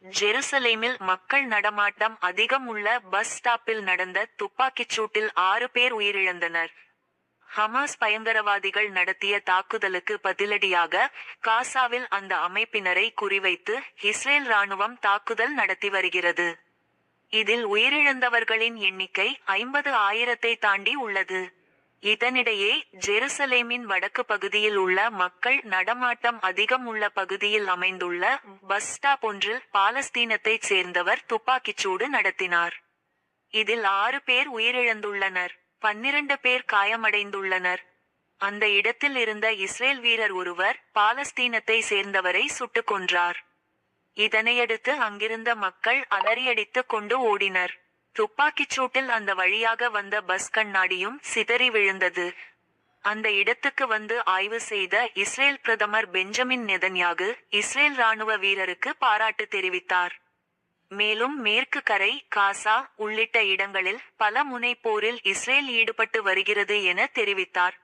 ஜெருசலேமில் மக்கள் நடமாட்டம் அதிகம் உள்ள பஸ் ஸ்டாப்பில் நடந்த துப்பாக்கிச் சூட்டில் 6 பேர் உயிரிழந்தனர். ஹமாஸ் பயங்கரவாதிகள் நடத்திய தாக்குதலுக்கு பதிலடியாக காசாவில் அந்த அமைப்பினரை குறிவைத்து இஸ்ரேல் ராணுவம் தாக்குதல் நடத்தி வருகிறது. இதில் உயிரிழந்தவர்களின் எண்ணிக்கை 50,000-ஐ தாண்டி உள்ளது. இதனிடையே ஜெருசலேமின் வடக்கு பகுதியில் உள்ள மக்கள் நடமாட்டம் அதிகம் உள்ள பகுதியில் அமைந்துள்ள பஸ் ஸ்டாப் ஒன்றில் பாலஸ்தீனத்தைச் சேர்ந்தவர் துப்பாக்கிச்சூடு நடத்தினார். இதில் 6 பேர் உயிரிழந்துள்ளனர், 12 பேர் காயமடைந்துள்ளனர். அந்த இடத்தில் இருந்த இஸ்ரேல் வீரர் ஒருவர் பாலஸ்தீனத்தை சேர்ந்தவரை சுட்டுக் கொன்றார். இதனையடுத்து அங்கிருந்த மக்கள் அலறியடித்துக் கொண்டு ஓடினர். துப்பாக்கிச் சூட்டில் அந்த வழியாக வந்த பஸ் கண்ணாடியும் சிதறி விழுந்தது. அந்த இடத்துக்கு வந்து ஆய்வு செய்த இஸ்ரேல் பிரதமர் பெஞ்சமின் நெதன்யாகு இஸ்ரேல் ராணுவ வீரருக்கு பாராட்டு தெரிவித்தார். மேலும் மேற்கு கரை, காசா உள்ளிட்ட இடங்களில் பல முனை போரில் இஸ்ரேல் ஈடுபட்டு வருகிறது என தெரிவித்தார்.